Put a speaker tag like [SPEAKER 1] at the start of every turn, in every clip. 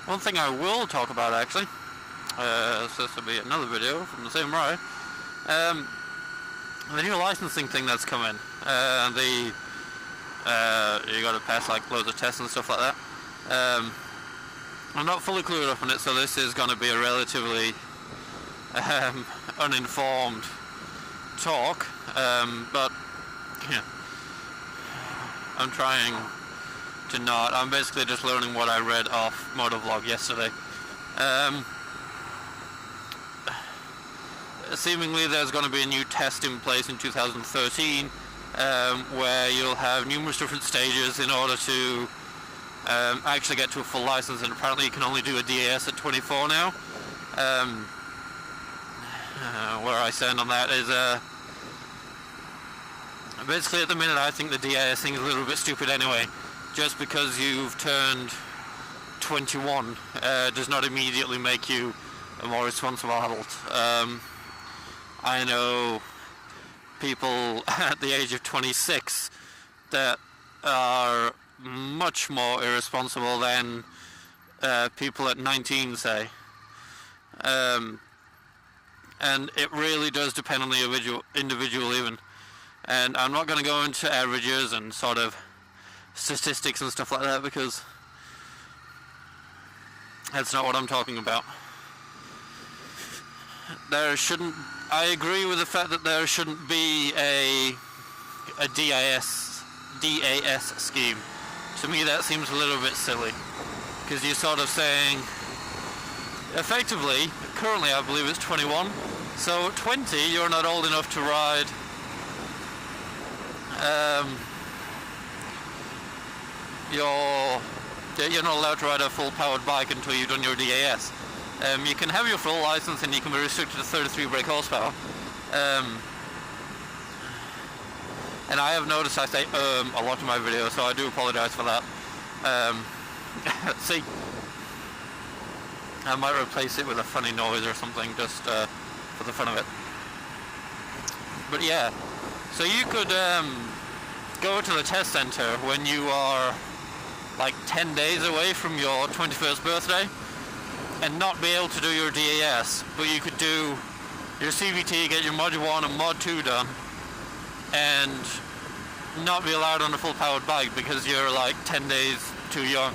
[SPEAKER 1] One thing I will talk about actually, so this will be another video from the same ride, the new licensing thing that's coming. You gotta pass like loads of tests and stuff like that. I'm not fully clued up on it, so this is gonna be a relatively uninformed talk, but yeah, I'm trying to not. I'm basically just learning what I read off Motovlog yesterday. Seemingly there's going to be a new test in place in 2013, where you'll have numerous different stages in order to actually get to a full license, and apparently you can only do a DAS at 24 now. Where I stand on that is basically at the minute I think the DAS thing is a little bit stupid anyway. Just because you've turned 21 does not immediately make you a more responsible adult. I know people at the age of 26 that are much more irresponsible than people at 19, say. And it really does depend on the individual even. And I'm not going to go into averages and sort of statistics and stuff like that, because that's not what I'm talking about. I agree with the fact that there shouldn't be a DAS scheme. To me that seems a little bit silly, because you're sort of saying, effectively, currently I believe it's 21, so 20 you're not old enough to ride you're not allowed to ride a full powered bike until you've done your DAS. You can have your full license and you can be restricted to 33 brake horsepower. And I have noticed I say a lot in my videos, so I do apologise for that. See, I might replace it with a funny noise or something, just for the fun of it. But yeah, so you could go to the test centre when you are like 10 days away from your 21st birthday and not be able to do your DAS, but you could do your CVT, get your Mod 1 and Mod 2 done, and not be allowed on a full powered bike because you're like 10 days too young.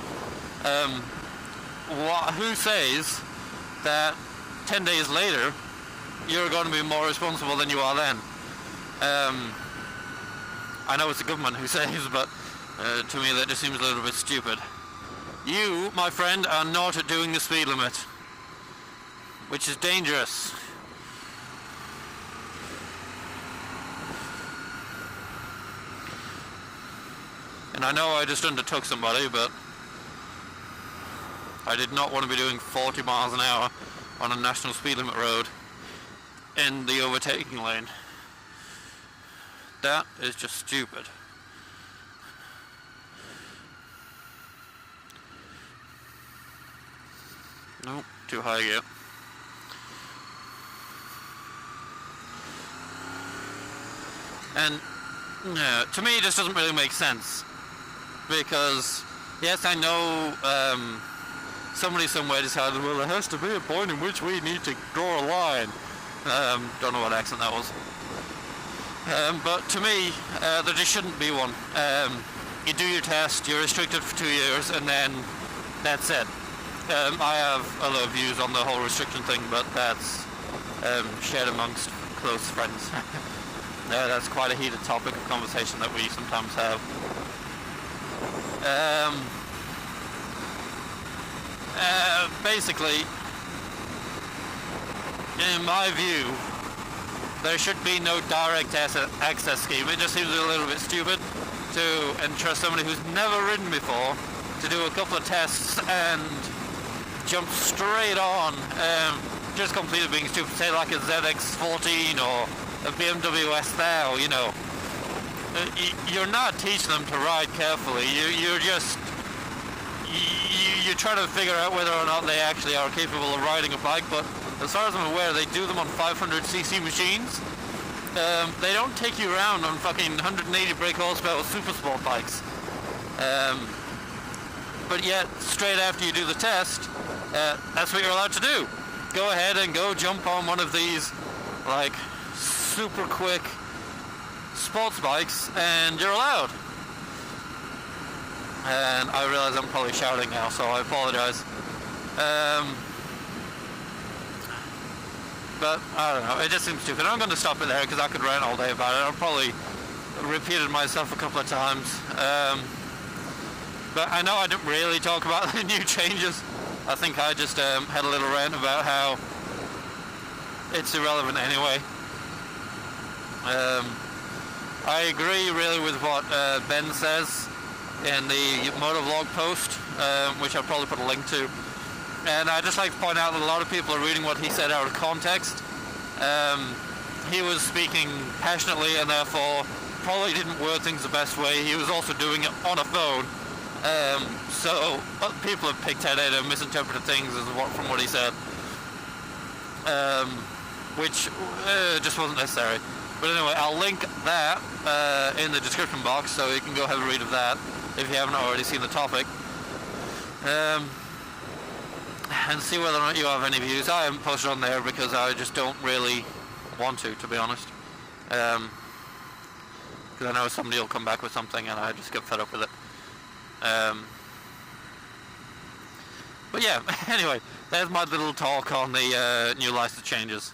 [SPEAKER 1] Who says that 10 days later you're going to be more responsible than you are then? I know it's the government who says, but to me that just seems a little bit stupid. You, my friend, are not doing the speed limit, which is dangerous. And I know I just undertook somebody, but I did not want to be doing 40 miles an hour on a national speed limit road in the overtaking lane. That is just stupid. Nope, too high again. And to me it just doesn't really make sense, because yes, I know somebody somewhere decided, well, there has to be a point in which we need to draw a line. Don't know what accent that was. But to me, there just shouldn't be one. You do your test, you're restricted for 2 years, and then that's it. I have other views on the whole restriction thing, but that's shared amongst close friends. That's quite a heated topic of conversation that we sometimes have. Basically, in my view, there should be no direct access scheme. It just seems a little bit stupid to entrust somebody who's never ridden before to do a couple of tests and jump straight on, just completely being stupid. Say like a ZX14 or a BMW S1000, you know. You're not teaching them to ride carefully. You're just you're trying to figure out whether or not they actually are capable of riding a bike. But as far as I'm aware, they do them on 500cc machines. They don't take you around on fucking 180 brake horsepower super sport bikes. but yet straight after you do the test, that's what you're allowed to do. Go ahead and go jump on one of these like super quick sports bikes and you're allowed. And I realize I'm probably shouting now, so I apologize. But I don't know, it just seems stupid. I'm going to stop it there because I could rant all day about it. I've probably repeated myself a couple of times. But I know I didn't really talk about the new changes. I think I just had a little rant about how it's irrelevant anyway. I agree really with what Ben says in the motovlog post, which I'll probably put a link to. And I'd just like to point out that a lot of people are reading what he said out of context. He was speaking passionately and therefore probably didn't word things the best way. He was also doing it on a phone. So people have picked at it and misinterpreted things from what he said. Which just wasn't necessary. But anyway, I'll link that in the description box so you can go have a read of that if you haven't already seen the topic. And see whether or not you have any views. I haven't posted on there because I just don't really want to be honest. Because I know somebody will come back with something and I just get fed up with it. But yeah, anyway, there's my little talk on the new license changes.